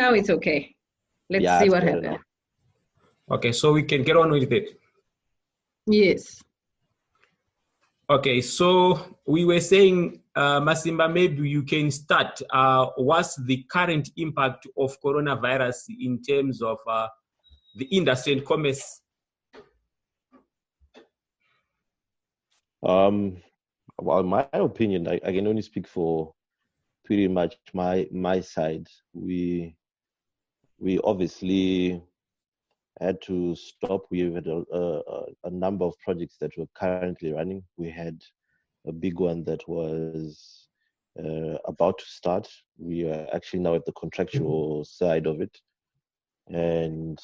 Now it's okay. Let's Yeah, see it's what better happens. now. Okay, so we can get on with it. Yes. Okay, so we were saying, Masimba, maybe you can start. What's the current impact of coronavirus in terms of the industry and commerce? Well, my opinion, I can only speak for pretty much my side. We obviously had to stop. We had a number of projects that were currently running. We had a big one that was about to start. We are actually now at the contractual side of it. And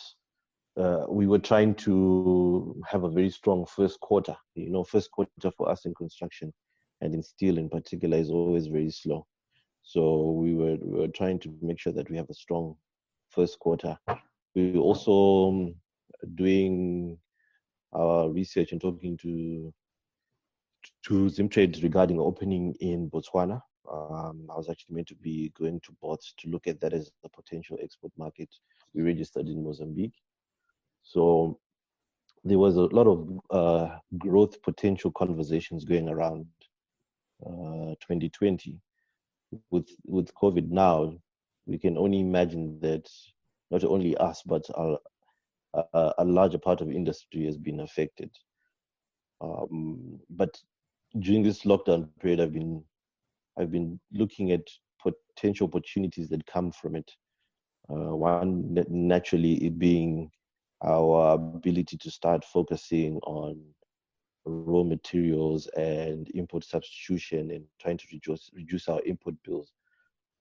we were trying to have a very strong first quarter. You know, first quarter for us in construction and in steel in particular is always very slow. So we were trying to make sure that we have a strong first quarter. We were also doing our research and talking to Zimtrade regarding opening in Botswana. I was actually meant to be going to Bots to look at that as a potential export market. We registered in Mozambique. So there was a lot of growth potential conversations going around 2020. With COVID now, we can only imagine that not only us, but a larger part of industry has been affected. But during this lockdown period, I've been looking at potential opportunities that come from it. One naturally it being our ability to start focusing on raw materials and import substitution and trying to reduce our import bills.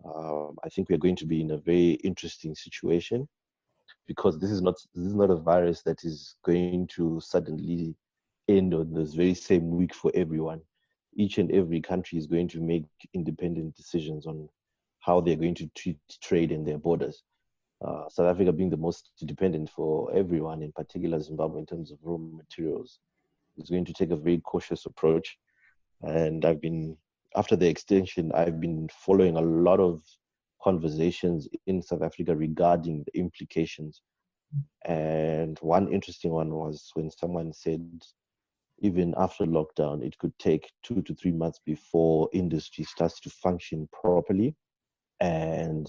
I think we're going to be in a very interesting situation because this is not a virus that is going to suddenly end on this very same week for everyone. Each and every country is going to make independent decisions on how they're going to treat trade in their borders. South Africa being the most dependent for everyone, in particular Zimbabwe, in terms of raw materials, is going to take a very cautious approach. And after the extension, I've been following a lot of conversations in South Africa regarding the implications. And one interesting one was when someone said, even after lockdown, it could take 2 to 3 months before industry starts to function properly. And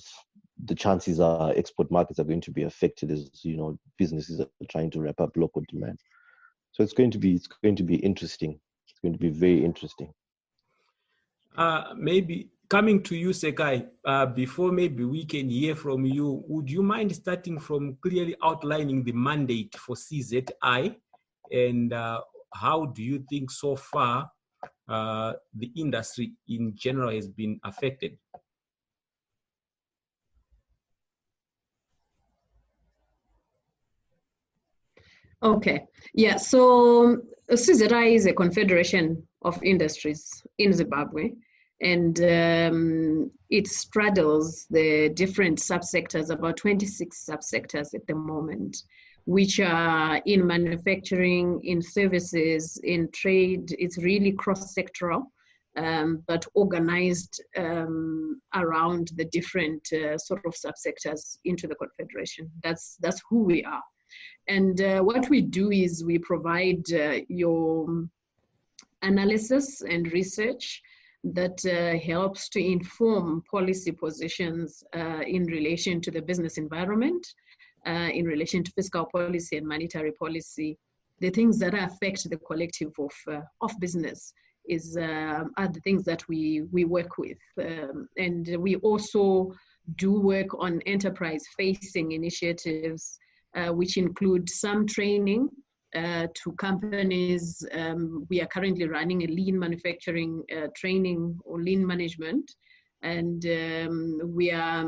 the chances are export markets are going to be affected as, you know, businesses are trying to wrap up local demand. So it's going to be interesting. It's going to be very interesting. Maybe coming to you, Sekai, before maybe we can hear from you, would you mind starting from clearly outlining the mandate for CZI and how do you think so far the industry in general has been affected? Okay. Yeah. So CZI is a confederation of industries in Zimbabwe, and it straddles the different subsectors, about 26 subsectors at the moment, which are in manufacturing, in services, in trade. It's really cross-sectoral, but organized around the different sort of subsectors into the confederation. That's who we are. And what we do is we provide your analysis and research that helps to inform policy positions in relation to the business environment, in relation to fiscal policy and monetary policy. The things that affect the collective of business are the things that we work with. And we also do work on enterprise-facing initiatives, which include some training to companies. We are currently running a lean manufacturing training or lean management, and we are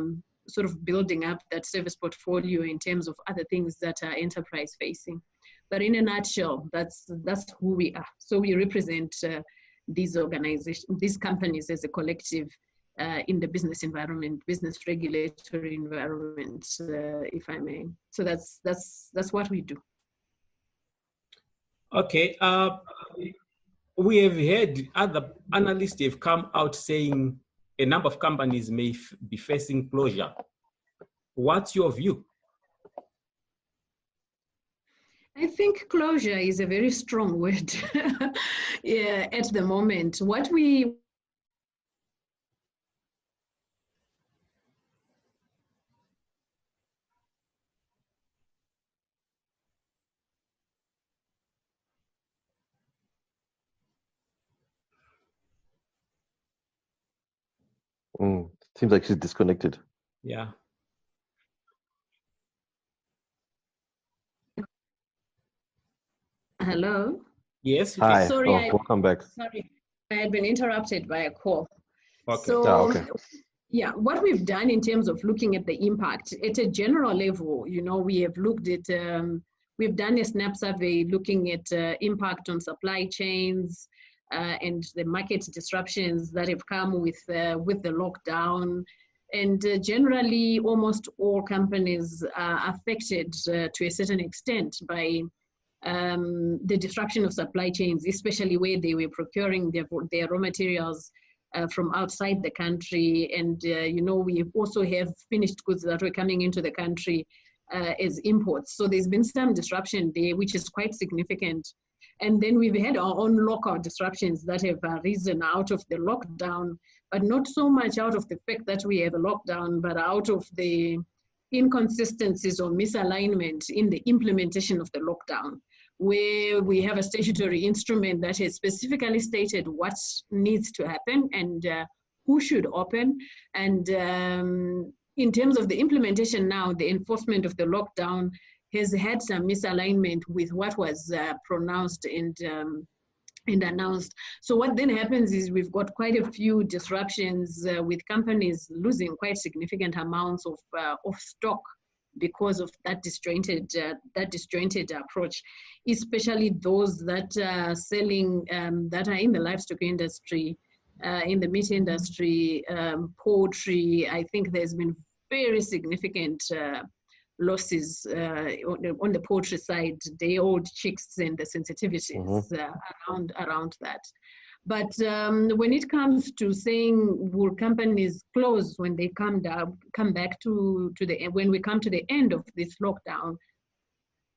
sort of building up that service portfolio in terms of other things that are enterprise facing. But in a nutshell, that's who we are. So we represent these organizations, these companies as a collective in the business environment, business regulatory environment, if I may. So that's what we do. Okay. We have heard other analysts have come out saying a number of companies may be facing closure. What's your view? I think closure is a very strong word yeah, at the moment. What we Seems like she's disconnected. Yeah. Hello? Yes. Hi. Sorry, Welcome back. sorry, I had been interrupted by a call. Okay. So, Okay. yeah, what we've done in terms of looking at the impact at a general level, you know, we have looked at, we've done a SNAP survey looking at impact on supply chains and the market disruptions that have come with the lockdown. And generally, almost all companies are affected to a certain extent by the disruption of supply chains, especially where they were procuring their raw materials from outside the country. And, you know, we also have finished goods that were coming into the country as imports. So there's been some disruption there, which is quite significant. And then we've had our own local disruptions that have arisen out of the lockdown, but not so much out of the fact that we have a lockdown, but out of the inconsistencies or misalignment in the implementation of the lockdown, where we have a statutory instrument that has specifically stated what needs to happen and who should open. And in terms of the implementation now, the enforcement of the lockdown has had some misalignment with what was pronounced and announced. So what then happens is we've got quite a few disruptions with companies losing quite significant amounts of stock because of that disjointed approach, especially those that are selling, that are in the livestock industry, in the meat industry, poultry. I think there's been very significant losses on the poultry side, day-old chicks and the sensitivities around that. But when it comes to saying will companies close when they come back to the when we come to the end of this lockdown,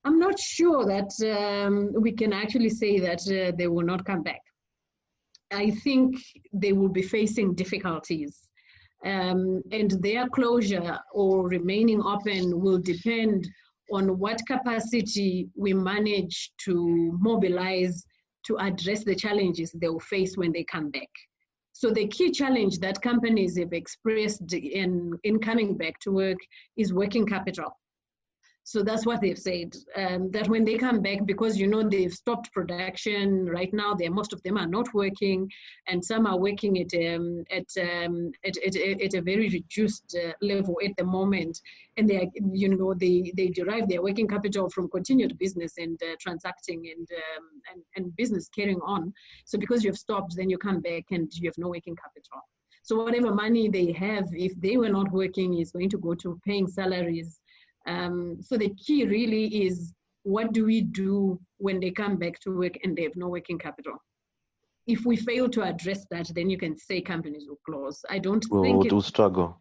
I'm not sure that we can actually say that they will not come back. I think they will be facing difficulties. And their closure or remaining open will depend on what capacity we manage to mobilize to address the challenges they will face when they come back. So the key challenge that companies have expressed in coming back to work is working capital. So that's what they've said, that when they come back, because, you know, they've stopped production right now, most of them are not working, and some are working at a very reduced level at the moment. And they derive their working capital from continued business and transacting and business carrying on. So because you've stopped, then you come back and you have no working capital. So whatever money they have, if they were not working, is going to go to paying salaries. So the key really is, what do we do when they come back to work and they have no working capital? If we fail to address that, then you can say companies will close. I don't think it will struggle.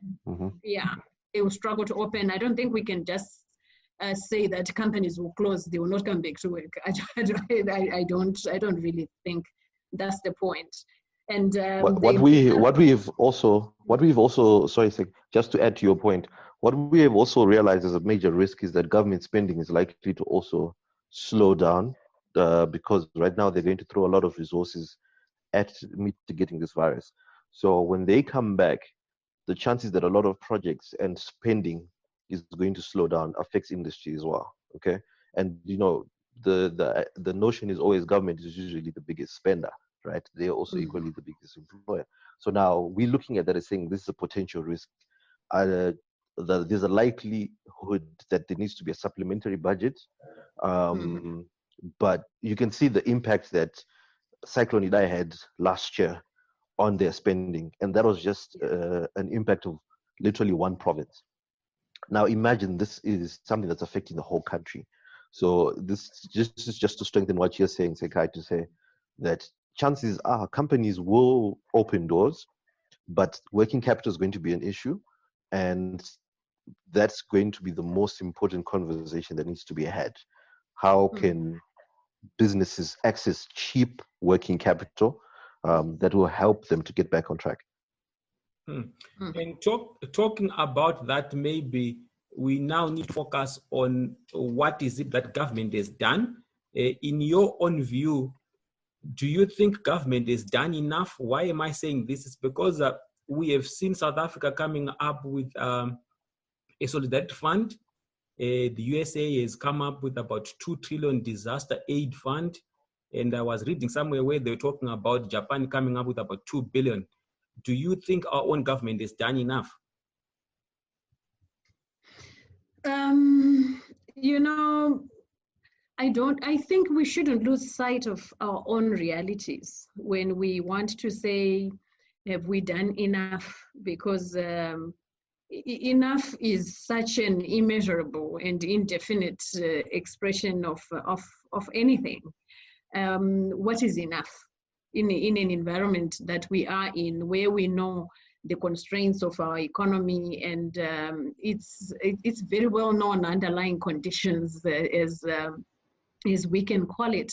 Yeah, they will struggle to open. I don't think we can just say that companies will close, they will not come back to work. I don't really think that's the point. And what we've also sorry, just to add to your point, what we have also realized as a major risk is that government spending is likely to also slow down because right now they're going to throw a lot of resources at mitigating this virus. So when they come back, the chances that a lot of projects and spending is going to slow down affects industry as well. Okay, and you know the notion is always government is usually the biggest spender, right? They're also equally the biggest employer. So now we're looking at that as saying this is a potential risk. There's a likelihood that there needs to be a supplementary budget, but you can see the impact that Cyclone Idai had last year on their spending, and that was just an impact of literally one province. Now imagine this is something that's affecting the whole country. So this is just to strengthen what you're saying, Sekai, to say that chances are companies will open doors, but working capital is going to be an issue, and that's going to be the most important conversation that needs to be had. How can businesses access cheap working capital that will help them to get back on track? And talking about that, maybe we now need to focus on what is it that government has done. In your own view, do you think government has done enough? Why am I saying this? Is because we have seen South Africa coming up with a solidarity fund. The USA has come up with about 2 trillion disaster aid fund. And I was reading somewhere where they were talking about Japan coming up with about 2 billion. Do you think our own government has done enough? I think we shouldn't lose sight of our own realities when we want to say, have we done enough? Because enough is such an immeasurable and indefinite expression of anything. What is enough in an environment that we are in, where we know the constraints of our economy and it's very well known underlying conditions as we can call it.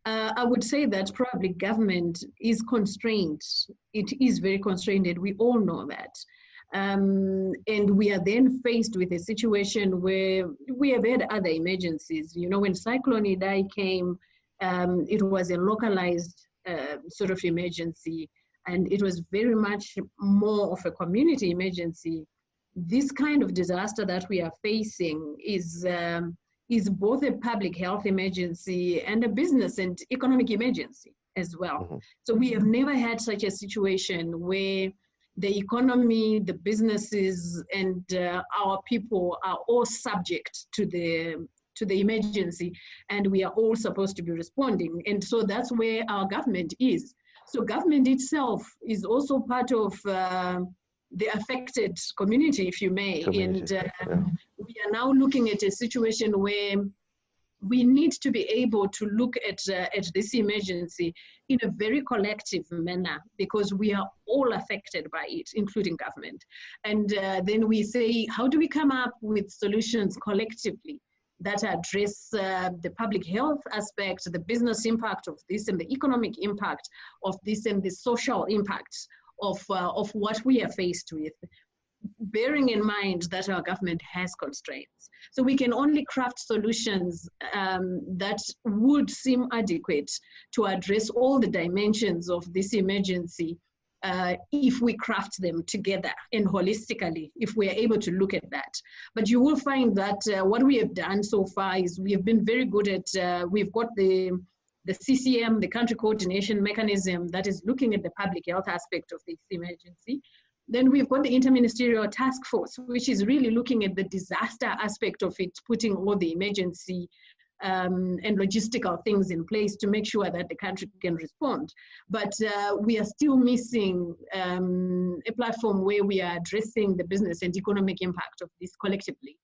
I would say that probably government is constrained. It is very constrained, and we all know that. And we are then faced with a situation where we have had other emergencies. When Cyclone Idai came, it was a localized sort of emergency, and it was very much more of a community emergency. This kind of disaster that we are facing is both a public health emergency and a business and economic emergency as well. So we have never had such a situation where the economy, the businesses, and our people are all subject to the emergency, and we are all supposed to be responding. And so that's where our government is. So government itself is also part of the affected community, if you may. And we are now looking at a situation where we need to be able to look at this emergency in a very collective manner, because we are all affected by it, including government. And then we say, how do we come up with solutions collectively that address the public health aspect, the business impact of this, and the economic impact of this, and the social impact of what we are faced with, bearing in mind that our government has constraints. So we can only craft solutions that would seem adequate to address all the dimensions of this emergency if we craft them together and holistically, if we are able to look at that. But you will find that what we have done so far is we have been very good at, we've got the CCM, the country coordination mechanism, that is looking at the public health aspect of this emergency. Then we've got the interministerial task force, which is really looking at the disaster aspect of it, putting all the emergency and logistical things in place to make sure that the country can respond. But we are still missing a platform where we are addressing the business and economic impact of this collectively.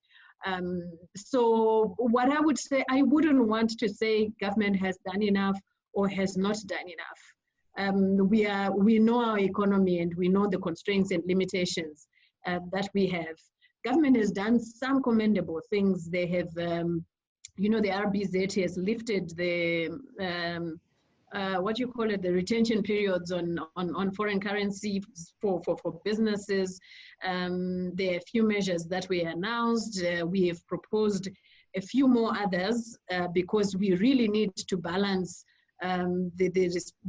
So what I would say, I wouldn't want to say government has done enough or has not done enough. We know our economy and we know the constraints and limitations that we have. Government has done some commendable things. They have, the RBZ has lifted the, the retention periods on foreign currency for businesses. There are a few measures that we announced. We have proposed a few more others because we really need to balance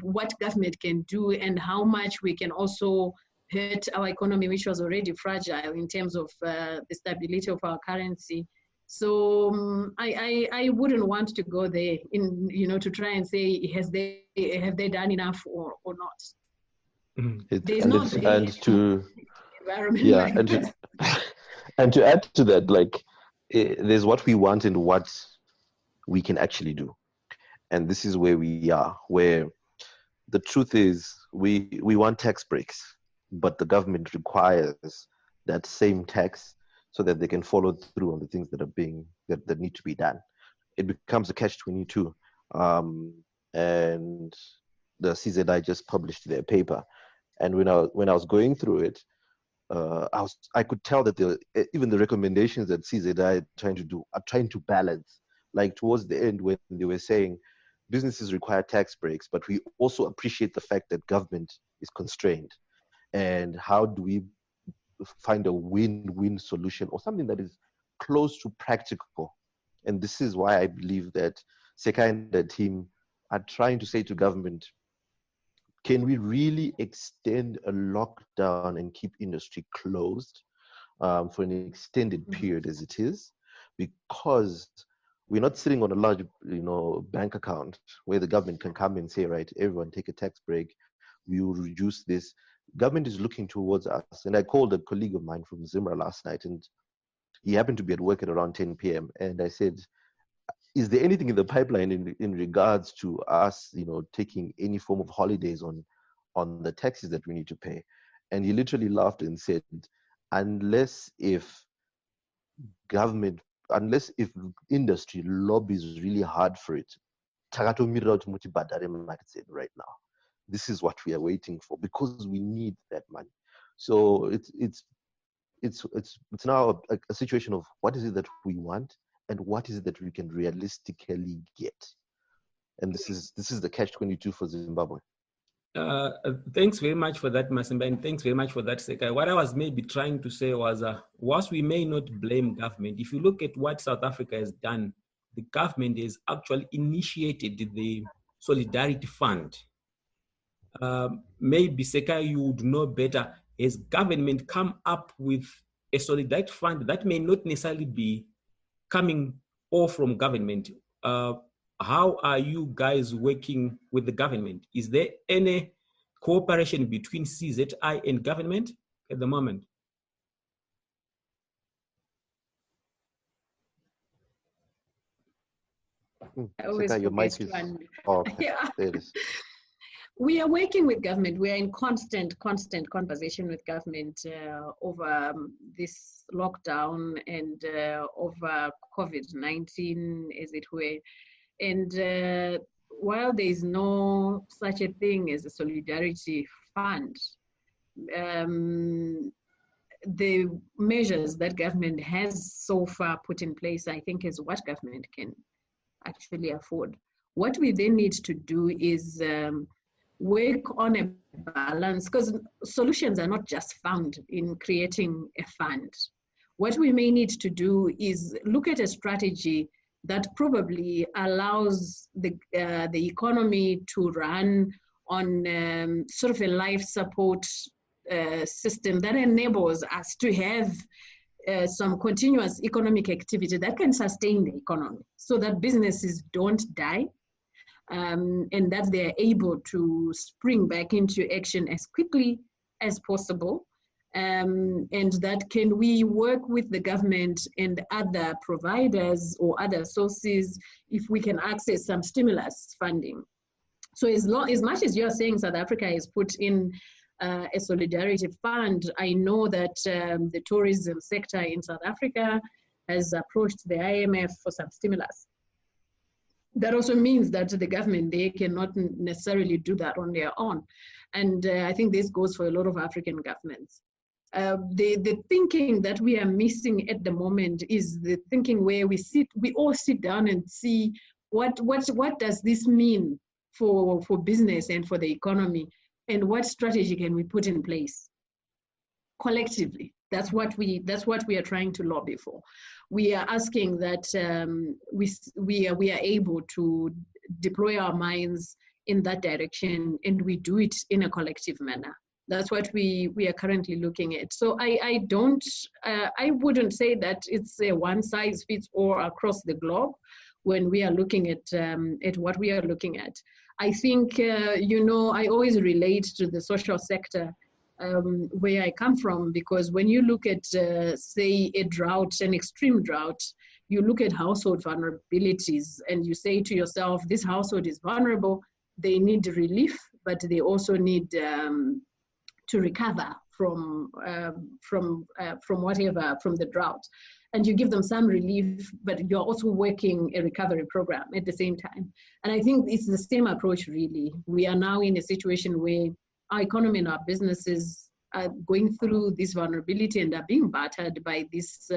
what government can do and how much we can also hurt our economy, which was already fragile in terms of the stability of our currency. So I wouldn't want to go there to try and say have they done enough or not. And to add to that, there's what we want and what we can actually do. And this is where we are, where the truth is we want tax breaks, but the government requires that same tax so that they can follow through on the things that need to be done. It becomes a catch-22. And the CZI just published their paper. And when I was going through it, I could tell that even the recommendations that CZI are trying to balance. Like towards the end, when they were saying businesses require tax breaks, but we also appreciate the fact that government is constrained. And how do we find a win-win solution or something that is close to practical? And this is why I believe that Sekai and the team are trying to say to government, can we really extend a lockdown and keep industry closed for an extended period as it is? Because we're not sitting on a large, bank account where the government can come and say, right, everyone take a tax break, we will reduce this. Government is looking towards us. And I called a colleague of mine from Zimbabwe last night, and he happened to be at work at around 10 p.m. And I said, is there anything in the pipeline in regards to us, taking any form of holidays on the taxes that we need to pay? And he literally laughed and said, unless if industry lobbies really hard for it, right now, this is what we are waiting for, because we need that money. So it's now a situation of what is it that we want and what is it that we can realistically get. And this is the catch-22 for Zimbabwe. Thanks very much for that, Masimba, and thanks very much for that, Sekai. What I was maybe trying to say was, whilst we may not blame government, if you look at what South Africa has done, the government has actually initiated the Solidarity Fund. Maybe, Sekai, you would know better. Has government come up with a Solidarity Fund that may not necessarily be coming all from government? How are you guys working with the government? Is there any cooperation between CZI and government at the moment? Sekai, your mic is... Oh, okay. Yeah. There it is. We are working with government. We are in constant conversation with government over this lockdown and over COVID-19, as it were. And while there is no such a thing as a solidarity fund, the measures that government has so far put in place, I think, is what government can actually afford. What we then need to do is work on a balance, because solutions are not just found in creating a fund. What we may need to do is look at a strategy that probably allows the economy to run on sort of a life support system that enables us to have some continuous economic activity that can sustain the economy, so that businesses don't die, and that they're able to spring back into action as quickly as possible. And that can we work with the government and other providers or other sources if we can access some stimulus funding. So as much as you're saying South Africa has put in a solidarity fund, I know that the tourism sector in South Africa has approached the IMF for some stimulus. That also means that the government, they cannot necessarily do that on their own. And I think this goes for a lot of African governments. The thinking that we are missing at the moment is the thinking where we all sit down and see what does this mean for business and for the economy, and what strategy can we put in place collectively. That's what we are trying to lobby for. We are asking that we are able to deploy our minds in that direction, and we do it in a collective manner. That's what we are currently looking at. So I wouldn't say that it's a one size fits all across the globe when we are looking at what we are looking at. I think, I always relate to the social sector where I come from, because when you look at, say, a drought, an extreme drought, you look at household vulnerabilities and you say to yourself, this household is vulnerable, they need relief, but they also need to recover from the drought. And you give them some relief, but you're also working a recovery program at the same time. And I think it's the same approach, really. We are now in a situation where our economy and our businesses are going through this vulnerability and are being battered by this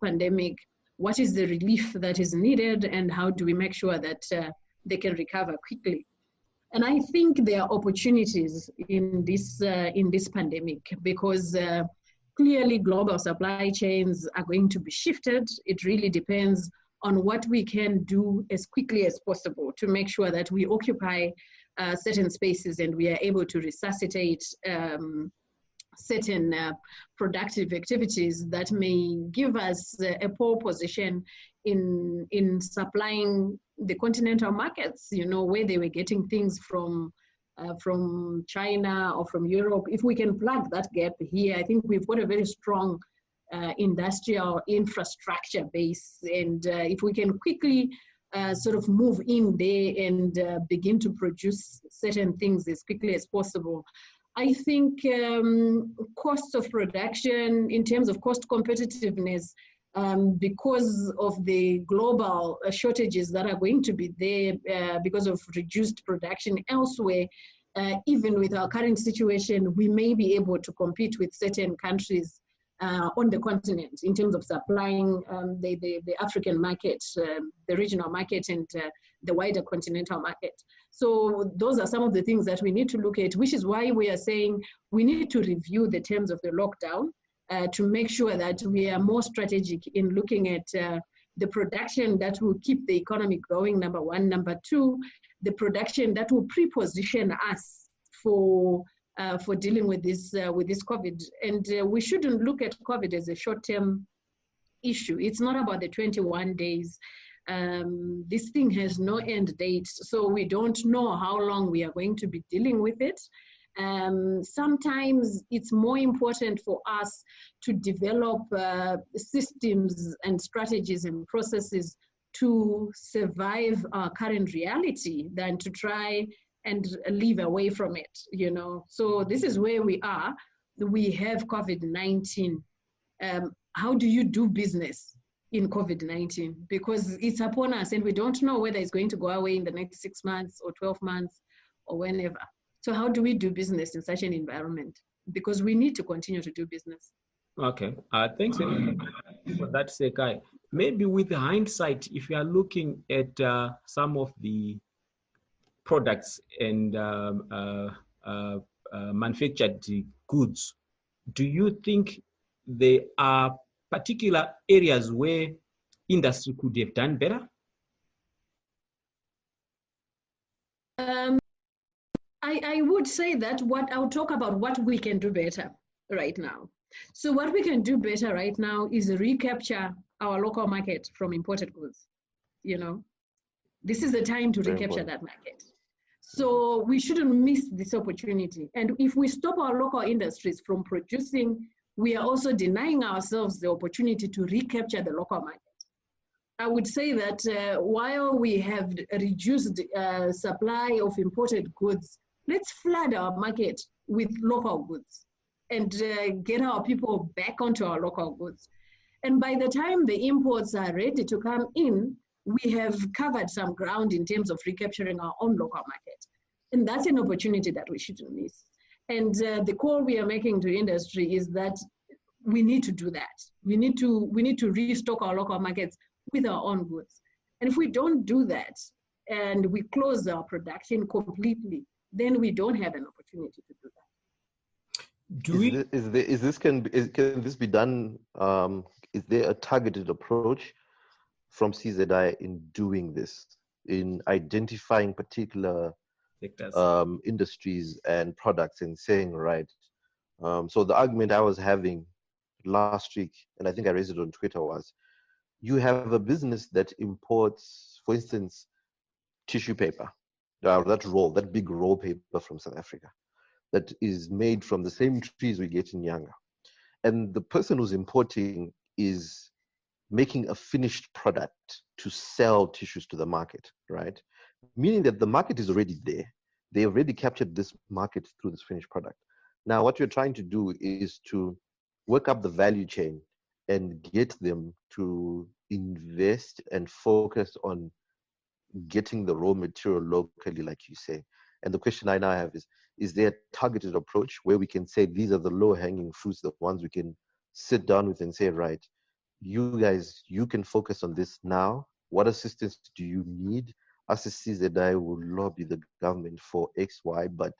pandemic, what is the relief that is needed, and how do we make sure that they can recover quickly? And I think there are opportunities in this pandemic, because clearly global supply chains are going to be shifted. It really depends on what we can do as quickly as possible to make sure that we occupy certain spaces and we are able to resuscitate certain productive activities that may give us a pole position in supplying the continental markets, where they were getting things from China or from Europe. If we can plug that gap here, I think we've got a very strong industrial infrastructure base. And if we can quickly sort of move in there and begin to produce certain things as quickly as possible, I think cost of production, in terms of cost competitiveness, because of the global shortages that are going to be there because of reduced production elsewhere, even with our current situation, we may be able to compete with certain countries on the continent in terms of supplying the African market, the regional market, and the wider continental market. So those are some of the things that we need to look at, which is why we are saying we need to review the terms of the lockdown to make sure that we are more strategic in looking at the production that will keep the economy growing, number one. Number two, the production that will pre-position us for dealing with this COVID. And we shouldn't look at COVID as a short-term issue. It's not about the 21 days. This thing has no end date, so we don't know how long we are going to be dealing with it. Sometimes it's more important for us to develop systems and strategies and processes to survive our current reality than to try and live away from it, So this is where we are. We have COVID-19. How do you do business in COVID-19? Because it's upon us and we don't know whether it's going to go away in the next 6 months or 12 months or whenever. So how do we do business in such an environment? Because we need to continue to do business. Okay, thanks for that, Sekai. Maybe with hindsight, if you are looking at some of the products and manufactured goods, do you think there are particular areas where industry could have done better? I would say that I'll talk about what we can do better right now. So what we can do better right now is recapture our local market from imported goods. This is the time to recapture that market. So we shouldn't miss this opportunity. And if we stop our local industries from producing, we are also denying ourselves the opportunity to recapture the local market. I would say that while we have reduced supply of imported goods, let's flood our market with local goods and get our people back onto our local goods. And by the time the imports are ready to come in, we have covered some ground in terms of recapturing our own local market. And that's an opportunity that we shouldn't miss. And the call we are making to industry is that we need to do that. We need to restock our local markets with our own goods. And if we don't do that and we close our production completely, then we don't have an opportunity to do that. Can this be done? Is there a targeted approach from CZI in doing this, in identifying particular industries and products and saying, right? So the argument I was having last week, and I think I raised it on Twitter, was you have a business that imports, for instance, tissue paper, that big roll paper from South Africa, that is made from the same trees we get in Yanga. And the person who's importing is making a finished product to sell tissues to the market, right? Meaning that the market is already there. They already captured this market through this finished product. Now, what you're trying to do is to work up the value chain and get them to invest and focus on getting the raw material locally, like you say. And the question I now have is there a targeted approach where we can say these are the low-hanging fruits, the ones we can sit down with and say, right, you guys, you can focus on this now. What assistance do you need? Us as CZI will lobby the government for X, Y, but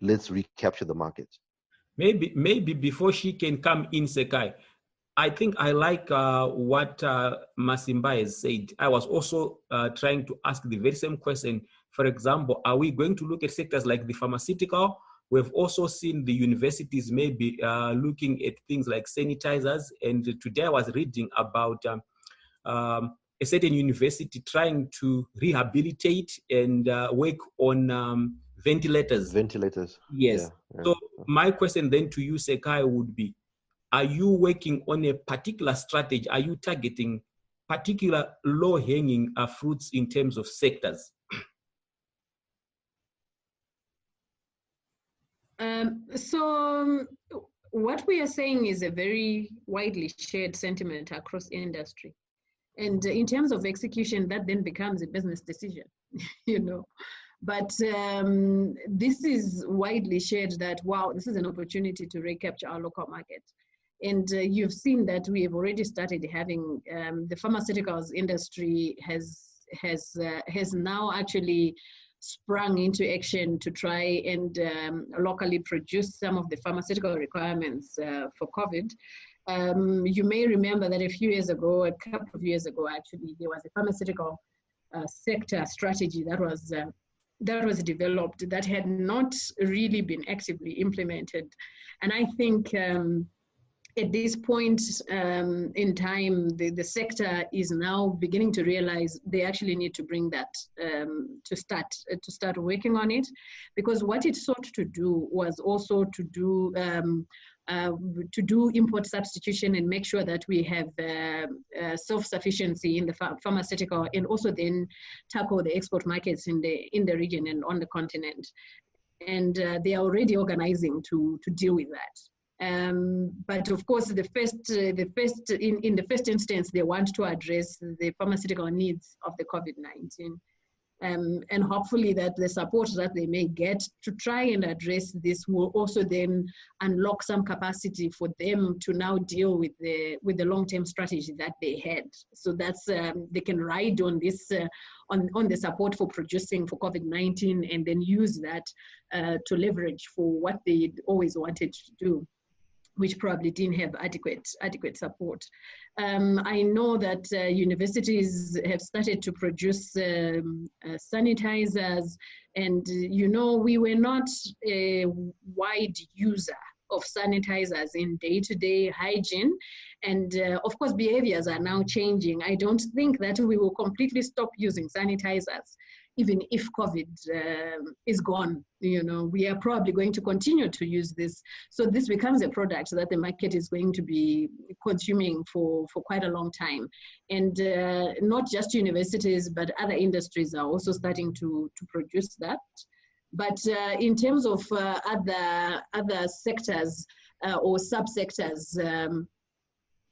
let's recapture the market. Maybe before she can come in, Sekai, I think I like what Masimba has said. I was also trying to ask the very same question. For example, are we going to look at sectors like the pharmaceutical? We've also seen the universities maybe looking at things like sanitizers. And today I was reading about a certain university trying to rehabilitate and work on ventilators. Ventilators. Yes. Yeah. So my question then to you, Sekai, would be, are you working on a particular strategy? Are you targeting particular low-hanging fruits in terms of sectors? So what we are saying is a very widely shared sentiment across industry. And in terms of execution, that then becomes a business decision, you know. But this is widely shared that, wow, this is an opportunity to recapture our local market. And you've seen that we have already started having the pharmaceuticals industry has now actually sprung into action to try and locally produce some of the pharmaceutical requirements for COVID. You may remember that a couple of years ago, actually, there was a pharmaceutical sector strategy that was developed that had not really been actively implemented. And I think at this point in time, the sector is now beginning to realize they actually need to bring that to start working on it, because what it sought to do was also to do import substitution and make sure that we have self-sufficiency in the pharmaceutical, and also then tackle the export markets in the region and on the continent. And they are already organizing to deal with that. But of course, in the first instance, they want to address the pharmaceutical needs of the COVID-19. And hopefully that the support that they may get to try and address this will also then unlock some capacity for them to now deal with the long-term strategy that they had. So that's they can ride on this on the support for producing for COVID-19 and then use that to leverage for what they always wanted to do, which probably didn't have adequate support. I know that universities have started to produce sanitizers, and we were not a wide user of sanitizers in day-to-day hygiene, and of course behaviors are now changing. I don't think that we will completely stop using sanitizers even if COVID is gone. We are probably going to continue to use this. So this becomes a product that the market is going to be consuming for quite a long time. And not just universities, but other industries are also starting to produce that. But in terms of other sectors or subsectors,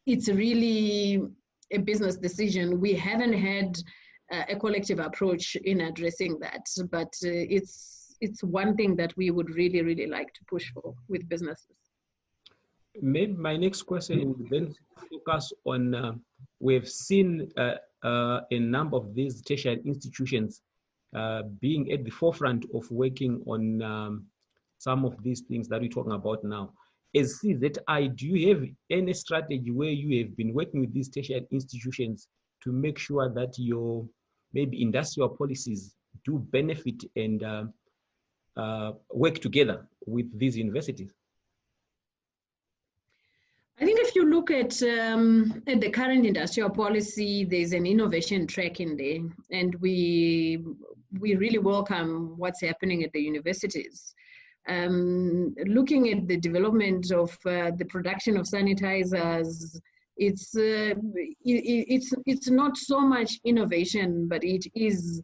it's really a business decision. We haven't had a collective approach in addressing that, but it's one thing that we would really, really like to push for with businesses. Maybe my next question would then focus on, we've seen a number of these tertiary institutions being at the forefront of working on some of these things that we're talking about now. As CZI, do you have any strategy where you have been working with these tertiary institutions to make sure that your maybe industrial policies do benefit and work together with these universities? I think if you look at the current industrial policy, there's an innovation track in there, and we really welcome what's happening at the universities. Looking at the development of the production of sanitizers, it's not so much innovation, but it is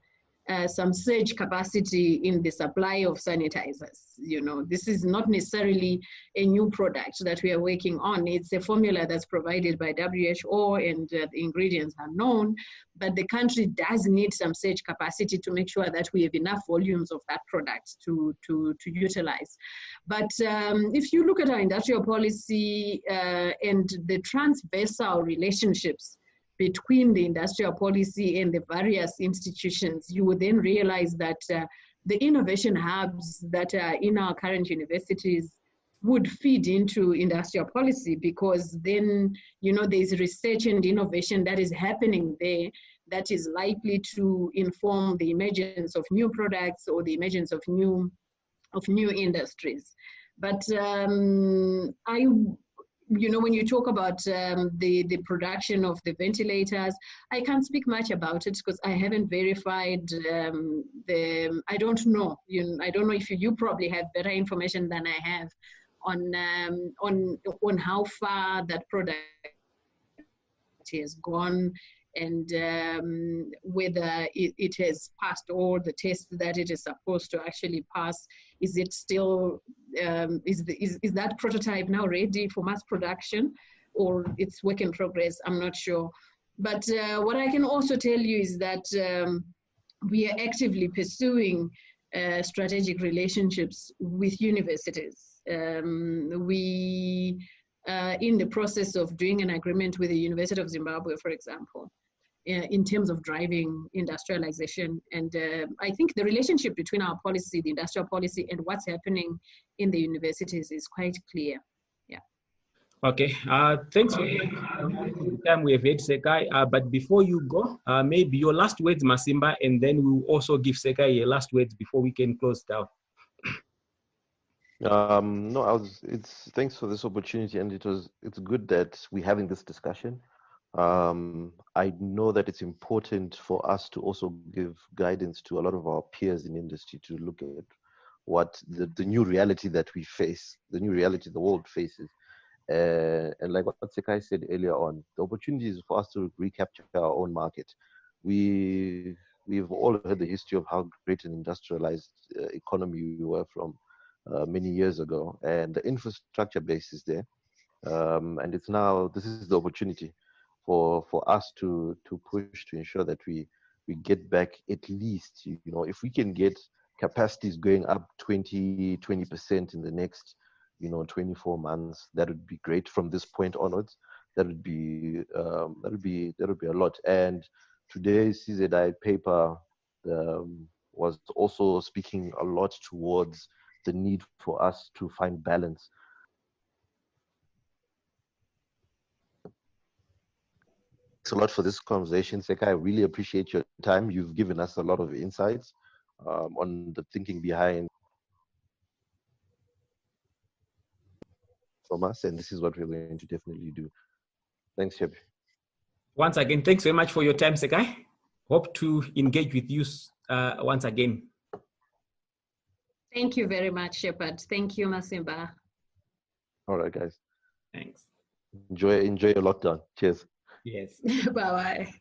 some surge capacity in the supply of sanitizers. You know, this is not necessarily a new product that we are working on. It's a formula that's provided by WHO, and the ingredients are known, but the country does need some surge capacity to make sure that we have enough volumes of that product to utilize. But if you look at our industrial policy and the transversal relationships between the industrial policy and the various institutions, you would then realize that the innovation hubs that are in our current universities would feed into industrial policy, because then, you know, there's research and innovation that is happening there that is likely to inform the emergence of new products or the emergence of new industries. But you know, when you talk about the production of the ventilators, I can't speak much about it because I haven't verified I don't know. I don't know if you probably have better information than I have on how far that product has gone, and whether it has passed all the tests that it is supposed to actually pass. Is it still, is that prototype now ready for mass production, or it's work in progress? I'm not sure. But what I can also tell you is that we are actively pursuing strategic relationships with universities. We in the process of doing an agreement with the University of Zimbabwe, for example, in terms of driving industrialization. And I think the relationship between our policy, the industrial policy, and what's happening in the universities is quite clear. Yeah. Okay, thanks for the time we have had, Sekai. But before you go, maybe your last words, Masimba, and then we'll also give Sekai your last words before we can close down. No, thanks for this opportunity, and it's good that we're having this discussion. I know that it's important for us to also give guidance to a lot of our peers in industry to look at what the new reality that we face, the new reality the world faces. And like what Sekai said earlier on, the opportunity is for us to recapture our own market. We've all heard the history of how great an industrialized economy we were from many years ago, and the infrastructure base is there. And it's now, this is the opportunity for us to push to ensure that we get back at least, you know, if we can get capacities going up 20% in the next, 24 months, that would be great. From this point onwards, that would be a lot. And today's CZI paper was also speaking a lot towards the need for us to find balance. Thanks a lot for this conversation, Sekai. I really appreciate your time. You've given us a lot of insights on the thinking behind from us, and this is what we're going to definitely do. Thanks, Shep. Once again, thanks very much for your time, Sekai. Hope to engage with you once again. Thank you very much, Shepherd. Thank you, Masimba. All right, guys. Thanks. Enjoy your lockdown. Cheers. Yes. Bye-bye.